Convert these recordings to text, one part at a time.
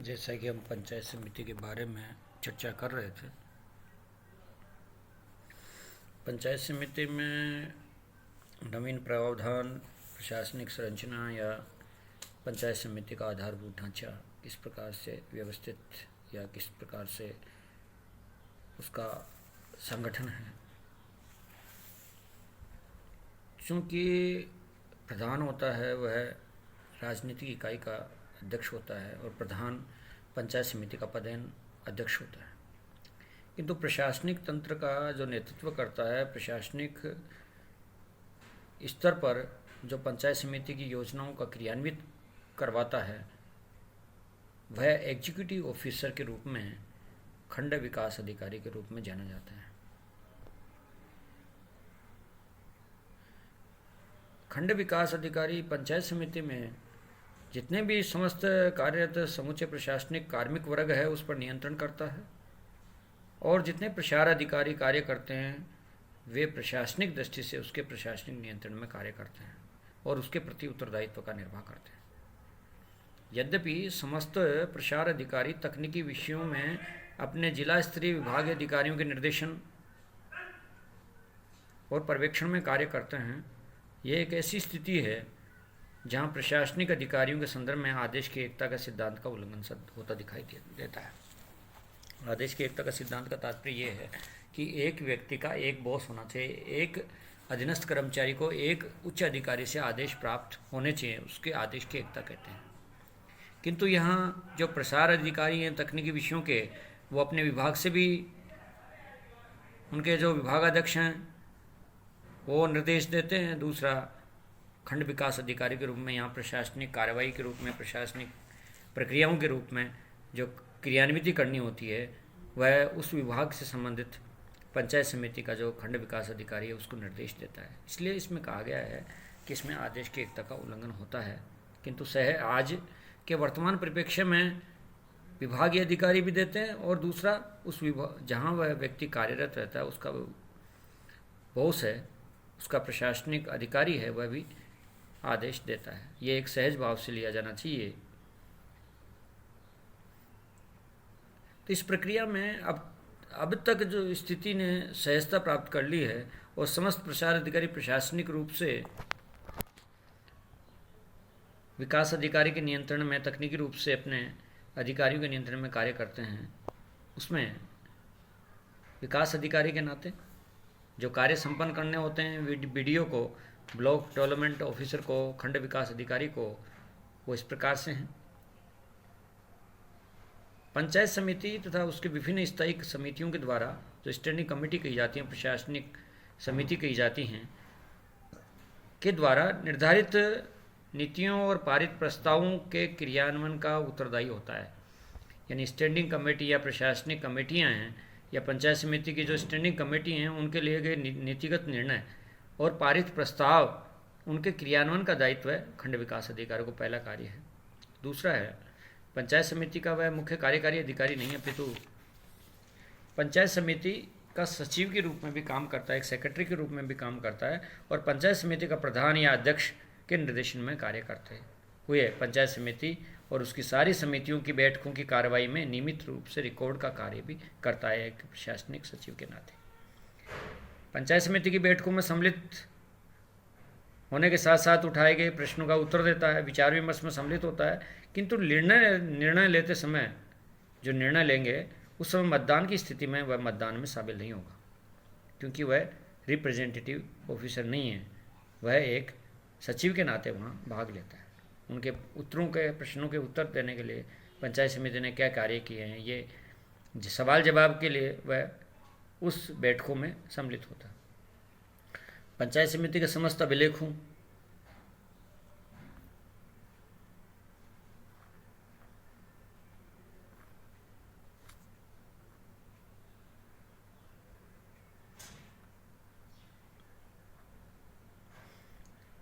जैसा कि हम पंचायत समिति के बारे में चर्चा कर रहे थे। पंचायत समिति में नवीन प्रावधान, प्रशासनिक संरचना या पंचायत समिति का आधारभूत ढांचा किस प्रकार से व्यवस्थित या किस प्रकार से उसका संगठन है। चूँकि प्रधान होता है वह राजनीतिक इकाई का अध्यक्ष होता है और प्रधान पंचायत समिति का पदेन अध्यक्ष होता है, किंतु प्रशासनिक तंत्र का जो नेतृत्व करता है, प्रशासनिक स्तर पर जो पंचायत समिति की योजनाओं का क्रियान्वित करवाता है, वह एग्जीक्यूटिव ऑफिसर के रूप में खंड विकास अधिकारी के रूप में जाना जाता है। खंड विकास अधिकारी पंचायत समिति में जितने भी समस्त कार्यरत समूचे प्रशासनिक कार्मिक वर्ग है उस पर नियंत्रण करता है, और जितने प्रसार अधिकारी कार्य करते हैं वे प्रशासनिक दृष्टि से उसके प्रशासनिक नियंत्रण में कार्य करते हैं और उसके प्रति उत्तरदायित्व का निर्वाह करते हैं। यद्यपि समस्त प्रसार अधिकारी तकनीकी विषयों में अपने जिला स्तरीय विभागीय अधिकारियों के निर्देशन और पर्यवेक्षण में कार्य करते हैं, यह एक ऐसी स्थिति है जहां प्रशासनिक अधिकारियों के संदर्भ में आदेश की एकता का सिद्धांत का उल्लंघन होता दिखाई देता है। आदेश की एकता का सिद्धांत का तात्पर्य यह है कि एक व्यक्ति का एक बॉस होना चाहिए, एक अधीनस्थ कर्मचारी को एक उच्च अधिकारी से आदेश प्राप्त होने चाहिए, उसके आदेश की एकता कहते हैं। किंतु यहाँ जो प्रसार अधिकारी हैं तकनीकी विषयों के, वो अपने विभाग से भी, उनके जो विभागाध्यक्ष हैं वो निर्देश देते हैं। दूसरा, खंड विकास अधिकारी के रूप में यहाँ प्रशासनिक कार्रवाई के रूप में, प्रशासनिक प्रक्रियाओं के रूप में जो क्रियान्विति करनी होती है वह उस विभाग से संबंधित पंचायत समिति का जो खंड विकास अधिकारी है उसको निर्देश देता है। इसलिए इसमें कहा गया है कि इसमें आदेश की एकता का उल्लंघन होता है, किंतु आज के वर्तमान परिप्रेक्ष्य में विभागीय अधिकारी भी देते हैं, और दूसरा उस विभाग जहाँ वह व्यक्ति कार्यरत रहता है उसका बॉस है, उसका प्रशासनिक अधिकारी है, वह भी आदेश देता है। ये एक सहज भाव से लिया जाना चाहिए। तो इस प्रक्रिया में अब तक जो स्थिति ने सहजता प्राप्त कर ली है और समस्त प्रसार अधिकारी प्रशासनिक रूप से विकास अधिकारी के नियंत्रण में, तकनीकी रूप से अपने अधिकारियों के नियंत्रण में कार्य करते हैं, उसमें विकास अधिकारी के नाते जो कार्य संपन्न करने होते हैं बीडीओ को, ब्लॉक डेवलपमेंट ऑफिसर को, खंड विकास अधिकारी को, वो इस प्रकार से हैं। पंचायत समिति तथा उसके विभिन्न स्थायी समितियों के द्वारा जो स्टैंडिंग कमेटी कही जाती हैं, प्रशासनिक समिति कही जाती हैं, के द्वारा निर्धारित नीतियों और पारित प्रस्तावों के क्रियान्वयन का उत्तरदायी होता है। यानी स्टैंडिंग कमेटी या प्रशासनिक कमेटियां हैं या पंचायत समिति की जो स्टैंडिंग कमेटी हैं उनके लिए गए नीतिगत निर्णय और पारित प्रस्ताव, उनके क्रियान्वयन का दायित्व है खंड विकास अधिकारी को, पहला कार्य है। दूसरा है, पंचायत समिति का वह मुख्य कार्यकारी अधिकारी नहीं है, अपितु पंचायत समिति का सचिव के रूप में भी काम करता है, एक सेक्रेटरी के रूप में भी काम करता है, और पंचायत समिति का प्रधान या अध्यक्ष के निर्देशन में कार्य करते हुए पंचायत समिति और उसकी सारी समितियों की बैठकों की कार्रवाई में नियमित रूप से रिकॉर्ड का कार्य भी करता है एक प्रशासनिक सचिव के नाते। पंचायत समिति की बैठकों में सम्मिलित होने के साथ साथ उठाए गए प्रश्नों का उत्तर देता है, विचार विमर्श में सम्मिलित होता है, किंतु निर्णय लेते समय जो निर्णय लेंगे उस समय मतदान की स्थिति में वह मतदान में शामिल नहीं होगा, क्योंकि वह रिप्रेजेंटेटिव ऑफिसर नहीं है, वह एक सचिव के नाते वहाँ भाग लेता है। उनके उत्तरों के प्रश्नों के उत्तर देने के लिए पंचायत समिति ने क्या कार्य किए हैं, ये सवाल जवाब के लिए वह उस बैठकों में सम्मिलित होता है। पंचायत समिति के समस्त अभिलेखों,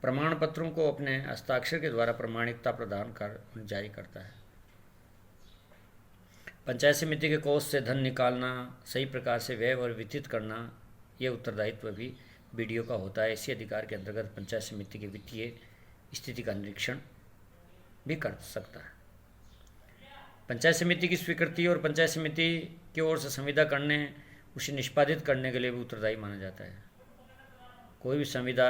प्रमाण पत्रों को अपने हस्ताक्षर के द्वारा प्रमाणिकता प्रदान कर जारी करता है। पंचायत समिति के कोष से धन निकालना, सही प्रकार से व्यय और वितरित करना, ये उत्तरदायित्व भी बीडीओ का होता है। इसी अधिकार के अंतर्गत पंचायत समिति की वित्तीय स्थिति का निरीक्षण भी कर सकता है। पंचायत समिति की स्वीकृति और पंचायत समिति की ओर से संविदा करने, उसे निष्पादित करने के लिए भी उत्तरदायी माना जाता है। कोई भी संविदा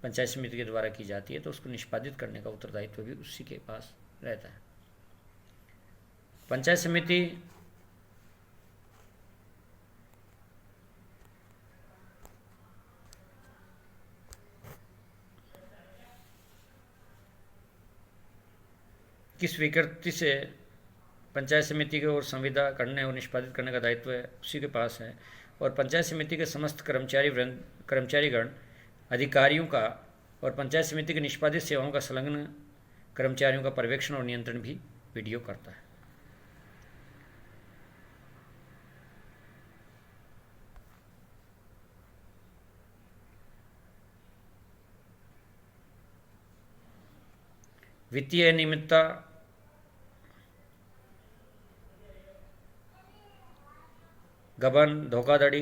पंचायत समिति के द्वारा की जाती है तो उसको निष्पादित करने का उत्तरदायित्व भी उसी के पास रहता है। पंचायत समिति की स्वीकृति से पंचायत समिति की ओर संविदा करने और निष्पादित करने का दायित्व उसी के पास है। और पंचायत समिति के समस्त कर्मचारीगण, अधिकारियों का और पंचायत समिति की निष्पादित सेवाओं का संलग्न कर्मचारियों का पर्यवेक्षण और नियंत्रण भी वीडियो करता है। वित्तीय अनियमितता गबन धोखाधड़ी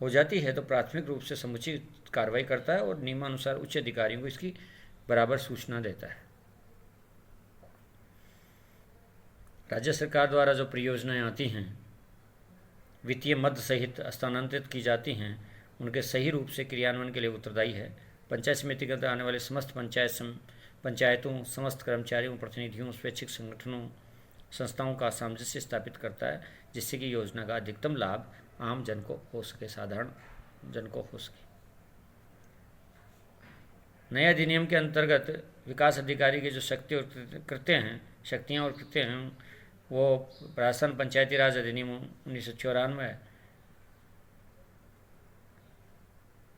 हो जाती है तो प्राथमिक रूप से समुचित कार्रवाई करता है और नियमानुसार उच्च अधिकारियों को इसकी बराबर सूचना देता है। राज्य सरकार द्वारा जो परियोजनाएं आती हैं, वित्तीय मद सहित हस्तांतरित की जाती हैं, उनके सही रूप से क्रियान्वयन के लिए उत्तरदायी है। पंचायत समिति के अंदर आने वाले समस्त पंचायतों, समस्त कर्मचारियों, प्रतिनिधियों, स्वैच्छिक संगठनों, संस्थाओं का सामंजस्य स्थापित करता है, जिससे कि योजना का अधिकतम लाभ आम जन को हो सके, साधारण जन को हो सके। नए अधिनियम के अंतर्गत विकास अधिकारी की जो शक्तियाँ और कृत्य हैं वो प्रशासन पंचायती राज अधिनियम 1994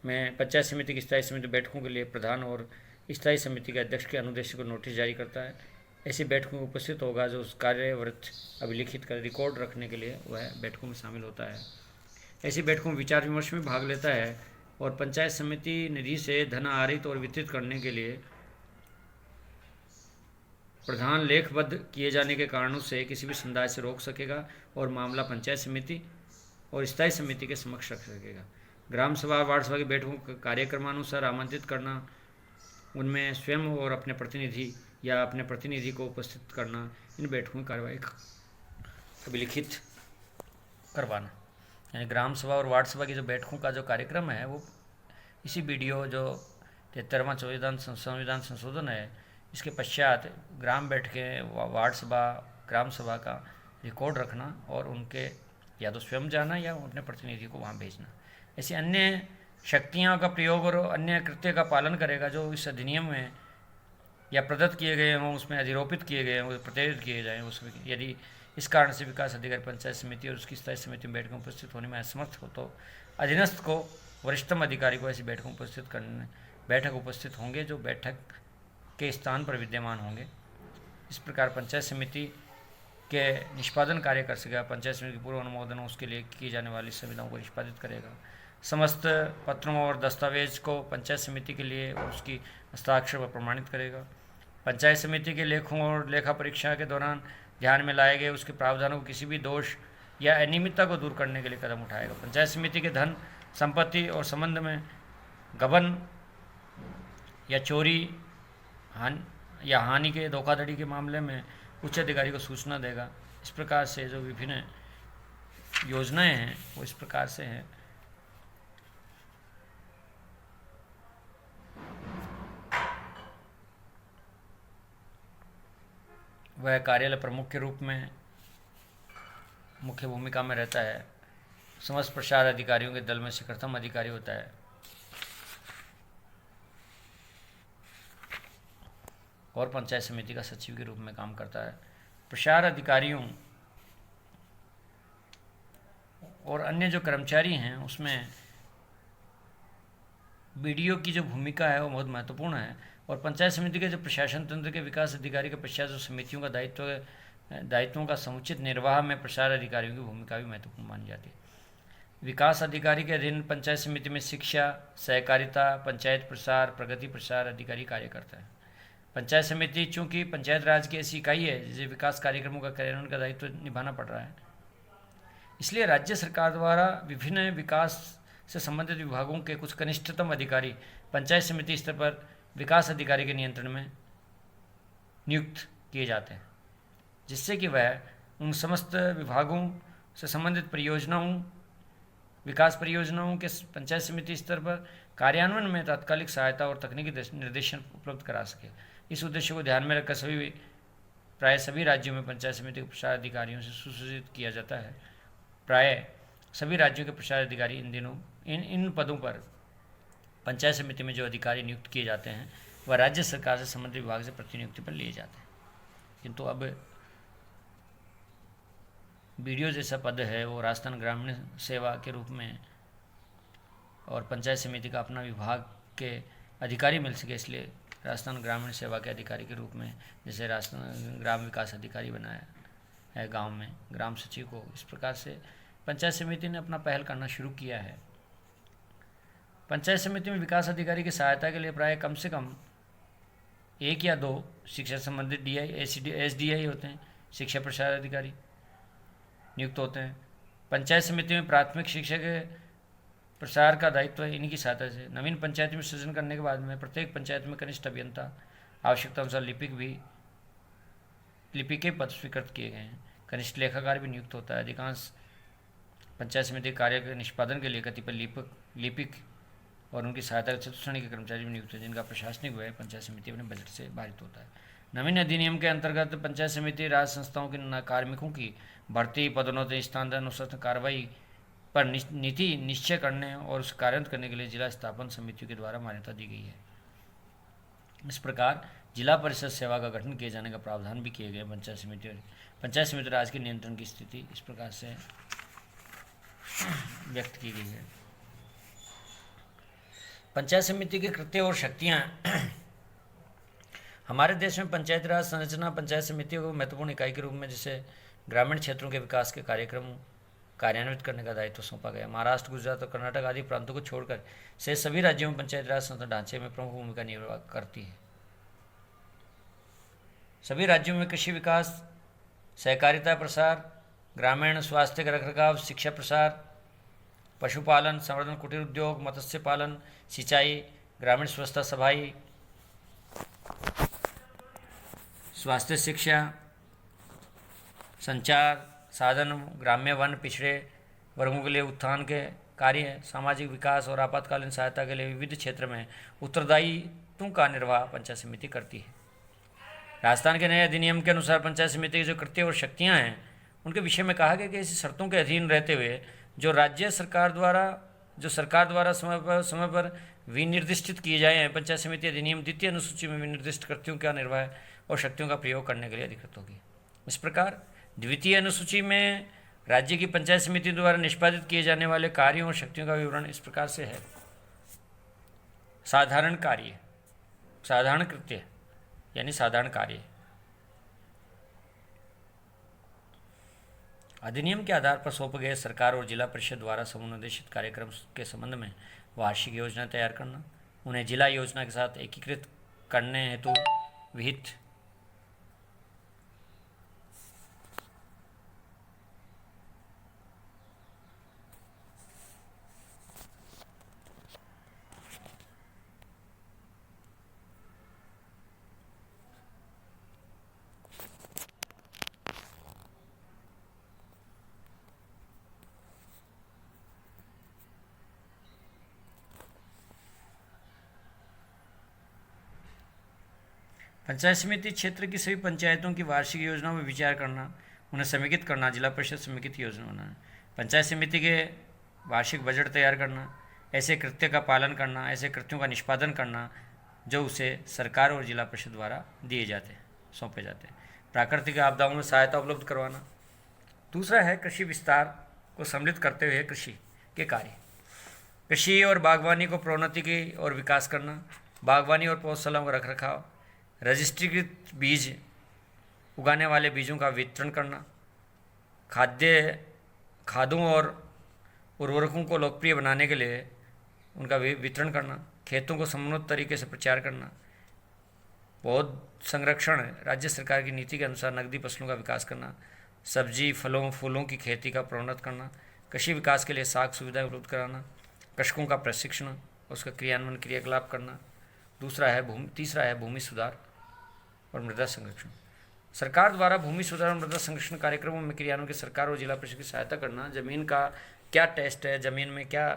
में पंचायत समिति की स्थायी समिति बैठकों के लिए प्रधान और स्थायी समिति के अध्यक्ष के अनुदेश को नोटिस जारी करता है। ऐसी बैठकों में उपस्थित होगा जो उस कार्यवृत्त अभिलिखित कर रिकॉर्ड रखने के लिए वह बैठकों में शामिल होता है। ऐसी बैठकों में विचार विमर्श में भाग लेता है और पंचायत समिति निधि से धन आहरित और वितरित करने के लिए प्रधान लेखबद्ध किए जाने के कारणों से किसी भी समुदाय से रोक सकेगा और मामला पंचायत समिति और स्थायी समिति के समक्ष रख सकेगा। ग्राम सभा, वार्ड सभा की बैठकों को कार्यक्रमानुसार आमंत्रित करना, उनमें स्वयं और अपने प्रतिनिधि या अपने प्रतिनिधि को उपस्थित करना, इन बैठकों की कार्रवाई अभिलिखित करवाना। यानी ग्राम सभा और वार्ड सभा की जो बैठकों का जो कार्यक्रम है वो इसी वीडियो जो 73वां संविधान संशोधन है, इसके पश्चात ग्राम बैठकें, वार्ड सभा, ग्राम सभा का रिकॉर्ड रखना और उनके या तो स्वयं जाना या अपने प्रतिनिधि को वहाँ भेजना। ऐसी अन्य शक्तियों का प्रयोग और अन्य कृत्य का पालन करेगा जो इस अधिनियम में या प्रदत्त किए गए हों, उसमें अधिरोपित किए गए हों, प्रेरित किए जाएँ उसमें। यदि इस कारण से विकास अधिकारी पंचायत समिति और उसकी स्थायी समिति में बैठकों में उपस्थित होने में असमर्थ हो तो अधीनस्थ को वरिष्ठतम अधिकारी को ऐसी बैठक उपस्थित होंगे जो बैठक के स्थान पर विद्यमान होंगे। इस प्रकार पंचायत समिति के निष्पादन कार्य कर सकेगा। पंचायत समिति की पूर्व अनुमोदन उसके लिए की जाने वाली सुविधाओं को निष्पादित करेगा। समस्त पत्रों और दस्तावेज को पंचायत समिति के लिए और उसकी हस्ताक्षर पर प्रमाणित करेगा। पंचायत समिति के लेखों और लेखा परीक्षा के दौरान ध्यान में लाए गए उसके प्रावधानों को किसी भी दोष या अनियमितता को दूर करने के लिए कदम उठाएगा। पंचायत समिति के धन संपत्ति और संबंध में गबन या चोरी या हानि के, धोखाधड़ी के मामले में उच्च अधिकारी को सूचना देगा। इस प्रकार से जो विभिन्न योजनाएं हैं वो इस प्रकार से हैं। वह कार्यालय प्रमुख के रूप में मुख्य भूमिका में रहता है। समस्त प्रसार अधिकारियों के दल में शिखरतम अधिकारी होता है और पंचायत समिति का सचिव के रूप में काम करता है। प्रसार अधिकारियों और अन्य जो कर्मचारी हैं उसमें बीडीओ की जो भूमिका है वो बहुत महत्वपूर्ण है। और पंचायत समिति के जो प्रशासन तंत्र के विकास अधिकारी के पश्चात जो समितियों का दायित्वों का समुचित निर्वाह में प्रसार अधिकारियों की भूमिका भी महत्वपूर्ण मानी जाती है। विकास अधिकारी के अधीन पंचायत समिति में शिक्षा, सहकारिता, पंचायत प्रसार, प्रगति प्रसार अधिकारी कार्य करता है। पंचायत समिति चूँकि पंचायत राज की ऐसी इकाई है जिसे विकास कार्यक्रमों का कार्यान्वयन का दायित्व निभाना पड़ रहा है, इसलिए राज्य सरकार द्वारा विभिन्न विकास से संबंधित विभागों के कुछ कनिष्ठतम अधिकारी पंचायत समिति स्तर पर विकास अधिकारी के नियंत्रण में नियुक्त किए जाते हैं, जिससे कि वह उन समस्त विभागों से संबंधित परियोजनाओं, विकास परियोजनाओं के पंचायत समिति स्तर पर कार्यान्वयन में तात्कालिक सहायता और तकनीकी निर्देशन उपलब्ध करा सके। इस उद्देश्य को ध्यान में रखकर प्राय सभी राज्यों में पंचायत समिति को प्रसार अधिकारियों से सुसूचित किया जाता है। प्राय सभी राज्यों के प्रसार अधिकारी इन दिनों इन पदों पर पंचायत समिति में जो अधिकारी नियुक्त किए जाते हैं वह राज्य सरकार से संबंधित विभाग से प्रतिनियुक्ति पर लिए जाते हैं। किंतु अब बीडीओ जैसा पद है वो राजस्थान ग्रामीण सेवा के रूप में और पंचायत समिति का अपना विभाग के अधिकारी मिल सके, इसलिए राजस्थान ग्रामीण सेवा के अधिकारी के रूप में जैसे राजस्थान ग्राम विकास अधिकारी बनाया है गांव में ग्राम सचिव को, इस प्रकार से पंचायत समिति ने अपना पहल करना शुरू किया है। पंचायत समिति में विकास अधिकारी की सहायता के लिए प्राय कम से कम 1 या 2 शिक्षा संबंधित DI, SDI होते हैं, शिक्षा प्रसार अधिकारी नियुक्त होते हैं। पंचायत समिति में प्राथमिक शिक्षा के प्रसार का दायित्व इन्हीं की सहायता से। नवीन पंचायत में सृजन करने के बाद में प्रत्येक पंचायत में कनिष्ठ अभियंता, आवश्यकता अनुसार लिपिक के पद स्वीकृत किए गए हैं। कनिष्ठ लेखाकार भी नियुक्त होता है। अधिकांश पंचायत समिति कार्य के निष्पादन के लिए कतिपय लिपिक और उनकी सहायता चतुश्रेणी के कर्मचारी भी नियुक्त हैं, जिनका प्रशासनिक व्यय पंचायत समिति अपने बजट से भारित होता है। नवीन अधिनियम के अंतर्गत पंचायत समिति राज्य संस्थाओं के कार्मिकों की भर्ती, पदोन्नति, स्थानांतरण, अनुशासन कार्रवाई पर नीति निश्चय करने और उस कार्यान्वित करने के लिए जिला स्थापन समितियों के द्वारा मान्यता दी गई है। इस प्रकार जिला परिषद सेवा का गठन किए जाने का प्रावधान भी किए गए। पंचायत समिति राज के नियंत्रण की स्थिति इस प्रकार से व्यक्त की गई है। पंचायत समिति के कृत्य और शक्तियाँ। हमारे देश में पंचायती राज संरचना पंचायत समितियों को महत्वपूर्ण इकाई के रूप में जैसे ग्रामीण क्षेत्रों के विकास के कार्यक्रम कार्यान्वित करने का दायित्व सौंपा गया। महाराष्ट्र, गुजरात और कर्नाटक आदि प्रांतों को छोड़कर से सभी राज्यों में पंचायती राज संस्था ढांचे में प्रमुख भूमिका निर्वाह करती है। सभी राज्यों में कृषि विकास, सहकारिता प्रसार, ग्रामीण स्वास्थ्य का रखरखाव, शिक्षा प्रसार, पशुपालन, संवर्धन, कुटीर उद्योग, मत्स्य पालन, सिंचाई, ग्रामीण स्वच्छता, सफाई, स्वास्थ्य शिक्षा, संचार साधन, ग्राम्य वन, पिछड़े वर्गों के लिए उत्थान के कार्य, सामाजिक विकास और आपातकालीन सहायता के लिए विविध क्षेत्र में उत्तरदायित्वों का निर्वाह पंचायत समिति करती है। राजस्थान के नए अधिनियम के अनुसार पंचायत समिति के जो कृत्य और शक्तियाँ हैं उनके विषय में कहा गया कि ऐसी शर्तों के अधीन रहते हुए जो सरकार द्वारा समय पर विनिर्दिष्टित किए जाए हैं, पंचायत समिति अधिनियम द्वितीय अनुसूची में विनिर्दिष्ट कृत्यों का निर्वाह और शक्तियों का प्रयोग करने के लिए अधिकृत होगी। इस प्रकार द्वितीय अनुसूची में राज्य की पंचायत समिति द्वारा निष्पादित किए जाने वाले कार्यों और शक्तियों का विवरण इस प्रकार से है। साधारण कार्य, साधारण कृत्य यानी साधारण कार्य। अधिनियम के आधार पर सौंपे गए सरकार और जिला परिषद द्वारा समनुदेशित कार्यक्रम के संबंध में वार्षिक योजना तैयार करना, उन्हें जिला योजना के साथ एकीकृत करने हेतु विहित पंचायत समिति क्षेत्र की सभी पंचायतों की वार्षिक योजनाओं में विचार करना, उन्हें समेकित करना, जिला परिषद समेकित योजना बनाना, पंचायत समिति के वार्षिक बजट तैयार करना, ऐसे कृत्य का पालन करना, ऐसे कृत्यों का निष्पादन करना जो उसे सरकार और जिला परिषद द्वारा सौंपे जाते हैं। प्राकृतिक आपदाओं में सहायता उपलब्ध करवाना। दूसरा है कृषि विस्तार को सम्मिलित करते हुए कृषि के कार्य, कृषि और बागवानी को प्रोन्नति की और विकास करना, बागवानी और पौधशालाओं का रखरखाव, रजिस्ट्रीकृत बीज उगाने वाले बीजों का वितरण करना, खादों और उर्वरकों को लोकप्रिय बनाने के लिए उनका वितरण करना, खेतों को समन्वित तरीके से प्रचार करना, पौध संरक्षण, राज्य सरकार की नीति के अनुसार नकदी फसलों का विकास करना, सब्जी, फलों, फूलों की खेती का प्रोन्नत करना, कृषि विकास के लिए साख सुविधाएं उपलब्ध कराना, कृषकों का प्रशिक्षण और उसका क्रियान्वयन क्रियाकलाप करना। तीसरा है भूमि सुधार और मृदा संरक्षण। सरकार द्वारा भूमि सुधार और मृदा संरक्षण कार्यक्रमों में क्रियान्वयन के सरकार और जिला परिषद की सहायता करना, जमीन का क्या टेस्ट है, जमीन में क्या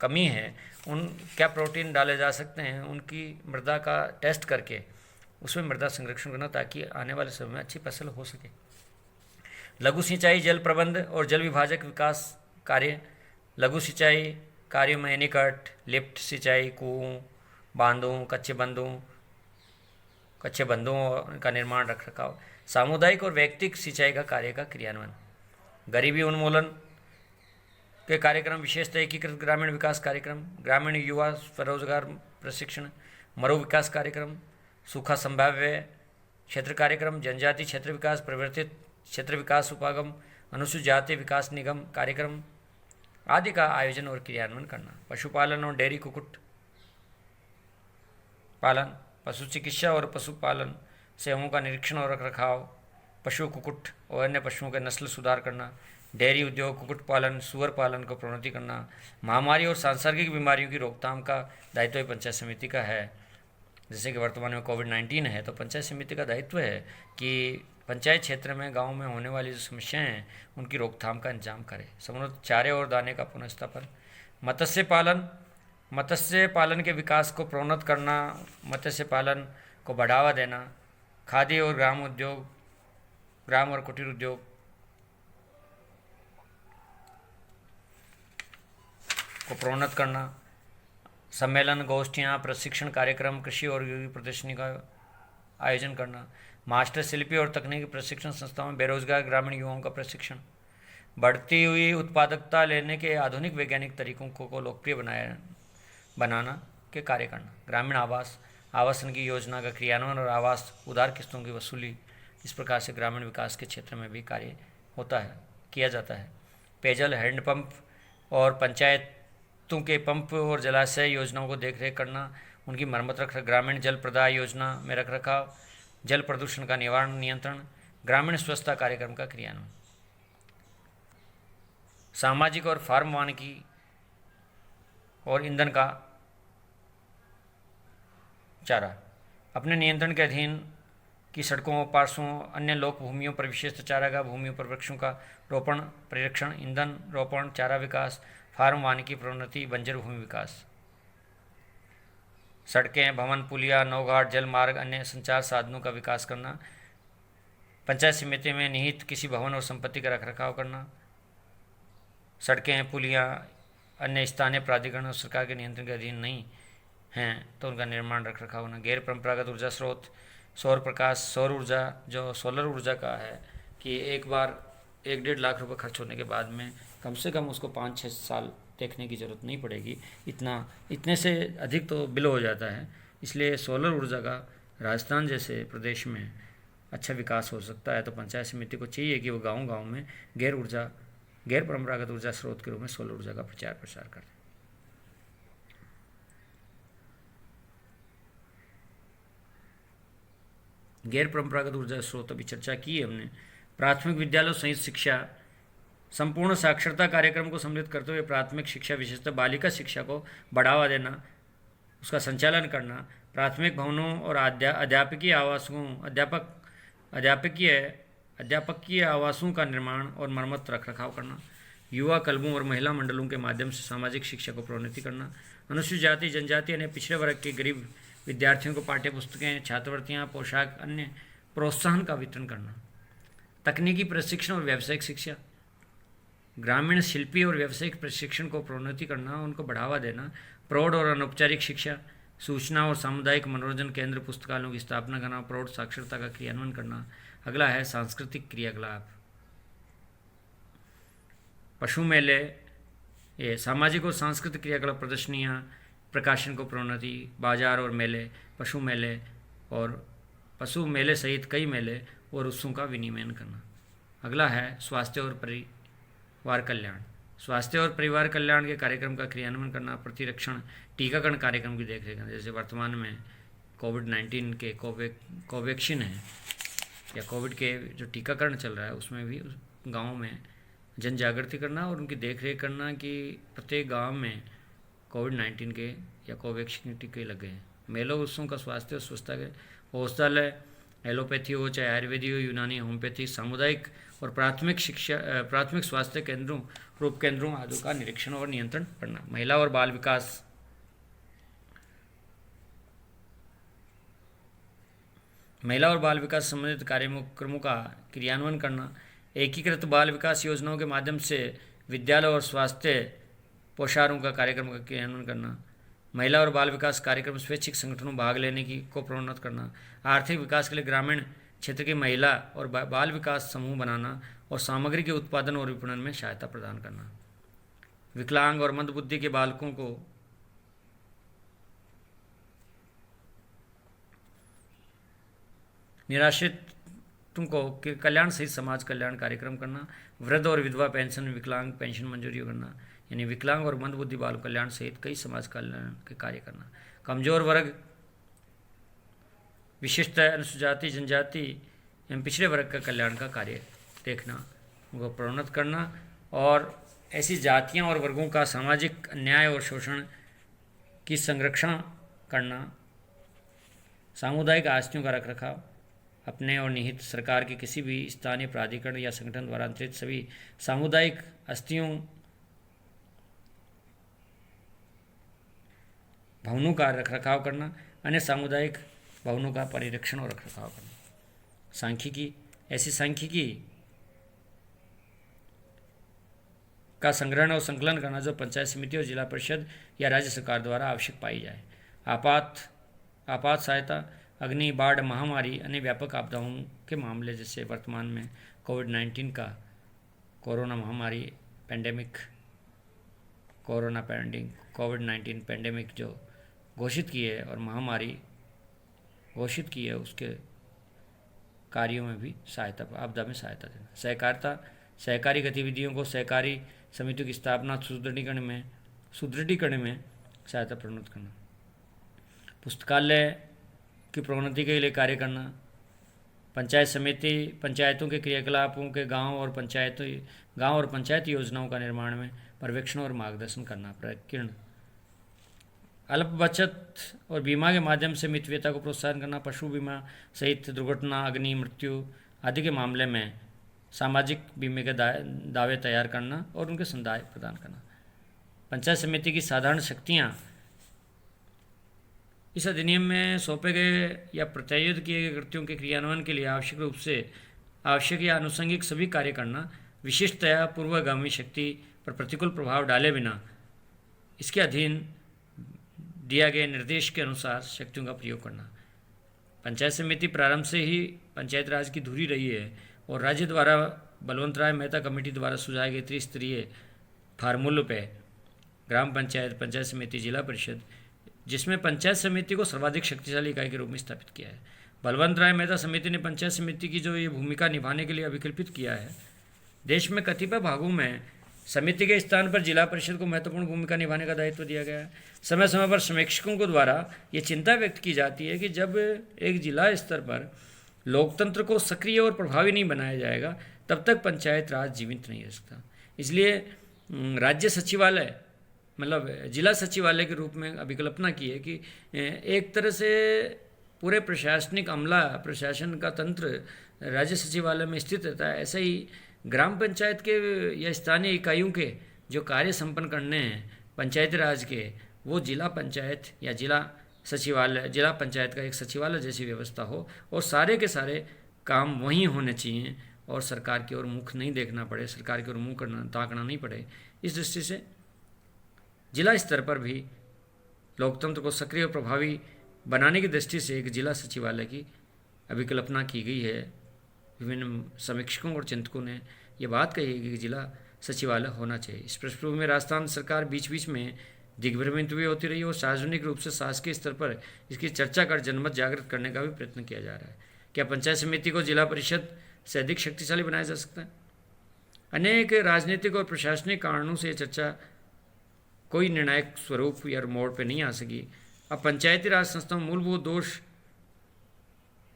कमी है, उन क्या प्रोटीन डाले जा सकते हैं, उनकी मृदा का टेस्ट करके उसमें मृदा संरक्षण करना ताकि आने वाले समय में अच्छी फसल हो सके। लघु सिंचाई, जल प्रबंध और जल विभाजक विकास कार्य। लघु सिंचाई कार्यों में एनीकट, लिफ्ट सिंचाई, कुओं, बांधों, कच्चे बंधों का निर्माण, रख रखाव। सामुदायिक और व्यक्तिगत सिंचाई का कार्य का क्रियान्वयन। गरीबी उन्मूलन के कार्यक्रम, विशेषतः एकीकृत ग्रामीण विकास कार्यक्रम, ग्रामीण युवा स्वरोजगार प्रशिक्षण, मरु विकास कार्यक्रम, सूखा संभाव्य क्षेत्र कार्यक्रम, जनजाति क्षेत्र विकास, परिवर्तित क्षेत्र विकास उपागम, अनुसूचित जाति विकास निगम कार्यक्रम आदि का आयोजन और क्रियान्वयन करना। पशुपालन और डेयरी कुक्कुट पालन, पशु चिकित्सा और पशुपालन सेवाओं का निरीक्षण और रखरखाव, पशु कुक्कुट और अन्य पशुओं के नस्ल सुधार करना, डेयरी उद्योग, कुक्कुट पालन, सुअर पालन को प्रोन्नति करना। महामारी और सांसर्गिक बीमारियों की रोकथाम का दायित्व पंचायत समिति का है। जैसे कि वर्तमान में कोविड-19 है, तो पंचायत समिति का दायित्व है कि पंचायत क्षेत्र में, गांव में होने वाली जो समस्याएं हैं उनकी रोकथाम का इंतजाम करे। समुचित चारे और दाने का पुनर्स्थापन। मत्स्य पालन के विकास को प्रोन्नत करना, मत्स्य पालन को बढ़ावा देना। खादी और ग्राम और कुटीर उद्योग को प्रोन्नत करना। सम्मेलन, गोष्ठियाँ, प्रशिक्षण कार्यक्रम, कृषि और प्रदर्शनी का आयोजन करना। मास्टर शिल्पी और तकनीकी प्रशिक्षण संस्थाओं में बेरोजगार ग्रामीण युवाओं का प्रशिक्षण। बढ़ती हुई उत्पादकता लेने के आधुनिक वैज्ञानिक तरीकों को लोकप्रिय बनाना के कार्य करना। ग्रामीण आवासन की योजना का क्रियान्वयन और आवास उधार किस्तों की वसूली। इस प्रकार से ग्रामीण विकास के क्षेत्र में भी कार्य किया जाता है। पेयजल, हैंडपंप और पंचायतों के पंप और जलाशय योजनाओं को देखरेख करना, उनकी मरम्मत ग्रामीण जल प्रदाय योजना में रखरखाव, जल प्रदूषण का निवारण नियंत्रण, ग्रामीण स्वच्छता कार्यक्रम का क्रियान्वयन। सामाजिक और फार्म वानिकी और ईंधन का चारा। अपने नियंत्रण के अधीन की सड़कों, पार्श्वों, अन्य लोक भूमियों पर विशेषतः चारागाह भूमियों पर वृक्षों का रोपण, परिरक्षण, ईंधन रोपण, चारा विकास, फार्म वानिकी प्रोन्नति, बंजर भूमि विकास। सड़कें, भवन, पुलिया, नौघाट, जल मार्ग, अन्य संचार साधनों का विकास करना। पंचायत समिति में निहित किसी भवन और संपत्ति का रखरखाव करना। सड़कें, पुलियाँ अन्य स्थानीय प्राधिकरण और सरकार के नियंत्रण के अधीन नहीं हैं तो उनका निर्माण रखरखाव होना। गैर परंपरागत ऊर्जा स्रोत, सौर प्रकाश, सौर ऊर्जा जो सोलर ऊर्जा का है कि एक बार 1-1.5 लाख रुपए खर्च होने के बाद में कम से कम उसको 5-6 साल देखने की ज़रूरत नहीं पड़ेगी। इतने से अधिक तो बिल हो जाता है। इसलिए सोलर ऊर्जा का राजस्थान जैसे प्रदेश में अच्छा विकास हो सकता है। तो पंचायत समिति को चाहिए कि वो गांव-गांव में गैर परंपरागत ऊर्जा स्रोत के रूप में सोलर ऊर्जा का प्रचार प्रसार करें। गैर परंपरागत ऊर्जा स्रोत अभी चर्चा की है हमने। प्राथमिक विद्यालय संयुक्त शिक्षा, संपूर्ण साक्षरता कार्यक्रम को सम्मिलित करते हुए प्राथमिक शिक्षा विशेषतः बालिका शिक्षा को बढ़ावा देना, उसका संचालन करना। प्राथमिक भवनों और अध्यापकीय आवासों का निर्माण और मरम्मत रखरखाव करना। युवा क्लबों और महिला मंडलों के माध्यम से सामाजिक शिक्षा को प्रोन्नति करना। अनुसूचित जाति, जनजाति अन्य पिछड़े वर्ग के गरीब विद्यार्थियों को पाठ्य पुस्तकें, छात्रवृत्तियाँ, पोशाक, अन्य प्रोत्साहन का वितरण करना। तकनीकी प्रशिक्षण और व्यावसायिक शिक्षा, ग्रामीण शिल्पी और व्यावसायिक प्रशिक्षण को प्रोन्नति करना, उनको बढ़ावा देना। प्रौढ़ और अनौपचारिक शिक्षा, सूचना और सामुदायिक मनोरंजन केंद्र, पुस्तकालयों की स्थापना करना, प्रौढ़ साक्षरता का क्रियान्वयन करना। अगला है सांस्कृतिक क्रियाकलाप। पशु मेले, ये सामाजिक और सांस्कृतिक क्रियाकलाप, प्रदर्शनियाँ, प्रकाशन को प्रोन्नति, बाजार और मेले, पशु मेले सहित कई मेले और उत्सवों का विनियमन करना। अगला है स्वास्थ्य और परिवार कल्याण। स्वास्थ्य और परिवार कल्याण के कार्यक्रम का क्रियान्वयन करना, प्रतिरक्षण, टीकाकरण कार्यक्रम की देखरेख करना। जैसे वर्तमान में कोविड-19 के कोवैक्सीन है या कोविड के जो टीकाकरण चल रहा है उसमें भी गाँव में जन जागृति करना और उनकी देखरेख करना कि प्रत्येक गांव में कोविड-19 के या कोवैक्सीन टीके लगे हैं। मेलों उत्सवों का स्वास्थ्य और स्वच्छता के औषधालय, एलोपैथी हो चाहे आयुर्वेदिक हो, यूनानी, होम्योपैथी, सामुदायिक और प्राथमिक स्वास्थ्य केंद्रों, रोग केंद्रों आदि का निरीक्षण और नियंत्रण करना। महिला और बाल विकास संबंधित कार्यक्रमों का क्रियान्वयन करना। एकीकृत बाल विकास योजनाओं के माध्यम से विद्यालय और स्वास्थ्य पोषाहारों का कार्यक्रम का क्रियान्वयन करना। महिला और बाल विकास कार्यक्रम स्वैच्छिक संगठनों भाग लेने को प्रोन्नत करना। आर्थिक विकास के लिए ग्रामीण क्षेत्र के महिला और बाल विकास समूह बनाना और सामग्री के उत्पादन और विपणन में सहायता प्रदान करना। विकलांग और मंदबुद्धि के बालकों को निराश्रितों को कल्याण सहित समाज कल्याण कार्यक्रम करना। वृद्ध और विधवा पेंशन, विकलांग पेंशन मंजूरी करना, यानी विकलांग और मंदबुद्धि बाल कल्याण सहित कई समाज कल्याण के कार्य करना। कमजोर वर्ग, विशिष्ट अनुसूचित जाति, जनजाति एवं पिछड़े वर्ग का कल्याण का कार्य देखना, उनको प्रोन्नत करना और ऐसी जातियां और वर्गों का सामाजिक अन्याय और शोषण की संरक्षण करना। सामुदायिक आस्तियों का रखरखाव, अपने और निहित सरकार के किसी भी स्थानीय प्राधिकरण या संगठन द्वारा अंतरित सभी सामुदायिक अस्थियों भवनों का रखरखाव करना। अन्य सामुदायिक भवनों का परिरक्षण और रखरखाव करना। सांख्यिकी, ऐसी सांख्यिकी का संग्रहण और संकलन करना जो पंचायत समिति और जिला परिषद या राज्य सरकार द्वारा आवश्यक पाई जाए। आपात सहायता, अग्नि, बाढ़, महामारी, अन्य व्यापक आपदाओं के मामले जैसे वर्तमान में कोविड-19 का कोरोना महामारी पेंडेमिक, कोविड-19 पेंडेमिक जो घोषित की है और महामारी घोषित की है, उसके कार्यों में भी सहायता, आपदा में सहायता देना। सहकारिता, सहकारी गतिविधियों को सहकारी समितियों की स्थापना सुदृढ़ीकरण में सहायता प्रदान करना। पुस्तकालय की प्रोन्नति के लिए कार्य करना। पंचायतों के क्रियाकलापों के गांव और पंचायत योजनाओं का निर्माण में पर्यवेक्षण और मार्गदर्शन करना। प्रकीर्ण, अल्प बचत और बीमा के माध्यम से मितव्ययता को प्रोत्साहन करना। पशु बीमा सहित दुर्घटना, अग्नि, मृत्यु आदि के मामले में सामाजिक बीमे के दावे तैयार करना और उनके संदाय प्रदान करना। पंचायत समिति की साधारण शक्तियाँ, इस अधिनियम में सौंपे गए या प्रत्यायुध किए गए कृत्यों के क्रियान्वयन के लिए आवश्यक रूप से आवश्यक या आनुषंगिक सभी कार्य करना। विशिष्टतया पूर्वगामी शक्ति पर प्रतिकूल प्रभाव डाले बिना इसके अधीन दिया गए निर्देश के अनुसार शक्तियों का प्रयोग करना। पंचायत समिति प्रारंभ से ही पंचायत राज की धुरी रही है और राज्य द्वारा बलवंतराय मेहता कमेटी द्वारा सुझाए गए त्रिस्तरीय फार्मूलों पे ग्राम पंचायत, पंचायत समिति, जिला परिषद, जिसमें पंचायत समिति को सर्वाधिक शक्तिशाली इकाई के रूप में स्थापित किया है। बलवंतराय मेहता समिति ने पंचायत समिति की जो ये भूमिका निभाने के लिए अभिकल्पित किया है। देश में कतिपय भागों में समिति के स्थान पर जिला परिषद को महत्वपूर्ण भूमिका निभाने का दायित्व दिया गया है। समय समय पर समीक्षकों को द्वारा ये चिंता व्यक्त की जाती है कि जब एक जिला स्तर पर लोकतंत्र को सक्रिय और प्रभावी नहीं बनाया जाएगा तब तक पंचायत राज जीवित नहीं रह सकता। इसलिए राज्य सचिवालय मतलब जिला सचिवालय के रूप में अभिकल्पना की है कि एक तरह से पूरे प्रशासनिक अमला, प्रशासन का तंत्र राज्य सचिवालय में स्थित रहता है। ऐसे ही ग्राम पंचायत के या स्थानीय इकाइयों के जो कार्य संपन्न करने हैं पंचायती राज के, वो जिला पंचायत या जिला पंचायत का एक सचिवालय जैसी व्यवस्था हो और सारे के सारे काम वहीं होने चाहिए और सरकार की ओर मुख नहीं देखना पड़े, सरकार की ओर मुँह ताकना नहीं पड़े। इस दृष्टि से जिला स्तर पर भी लोकतंत्र को सक्रिय और प्रभावी बनाने की दृष्टि से एक जिला सचिवालय की अभिकल्पना की गई है। विभिन्न समीक्षकों और चिंतकों ने ये बात कही है कि जिला सचिवालय होना चाहिए। इस पृष्ठभूमि में राजस्थान सरकार बीच बीच में दिग्भ्रमित भी होती रही और सार्वजनिक रूप से शासकीय स्तर पर इसकी चर्चा कर जनमत जागृत करने का भी प्रयत्न किया जा रहा है। क्या पंचायत समिति को जिला परिषद से अधिक शक्तिशाली बनाया जा सकता है? अनेक राजनीतिक और प्रशासनिक कारणों से चर्चा कोई निर्णायक स्वरूप या मोड़ पर नहीं आ सकी। अब पंचायती राज संस्थाओं मूलभूत दोष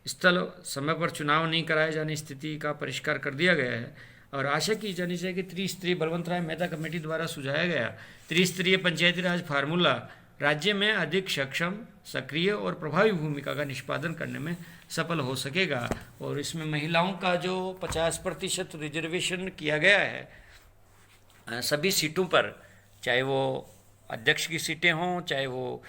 स्थल समय पर चुनाव नहीं कराए जाने स्थिति का परिष्कार कर दिया गया है और आशा की जानी चाहिए कि त्रिस्तरीय बलवंतराय मेहता कमेटी द्वारा सुझाया गया त्रिस्तरीय पंचायती राज फार्मूला राज्य में अधिक सक्षम, सक्रिय और प्रभावी भूमिका का निष्पादन करने में सफल हो सकेगा। और इसमें महिलाओं का जो 50% रिजर्वेशन किया गया है सभी सीटों पर, चाहे वो अध्यक्ष की सीटें हों, चाहे वो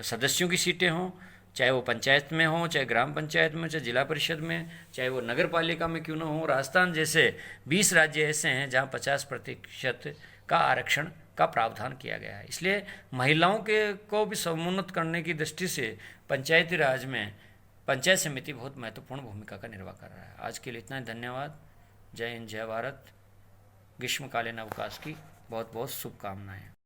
सदस्यों की सीटें हों, चाहे वो पंचायत में हो, चाहे ग्राम पंचायत में, चाहे जिला परिषद में, चाहे वो नगर पालिका में क्यों ना हो। राजस्थान जैसे 20 राज्य ऐसे हैं जहां 50% का आरक्षण का प्रावधान किया गया है। इसलिए महिलाओं के को भी समुन्नत करने की दृष्टि से पंचायती राज में पंचायत समिति बहुत महत्वपूर्ण भूमिका का निर्वाह कर रहा है। आज के लिए इतना ही, धन्यवाद। जय हिंद, जय भारत। ग्रीष्मकालीन अवकाश की बहुत बहुत शुभकामनाएं।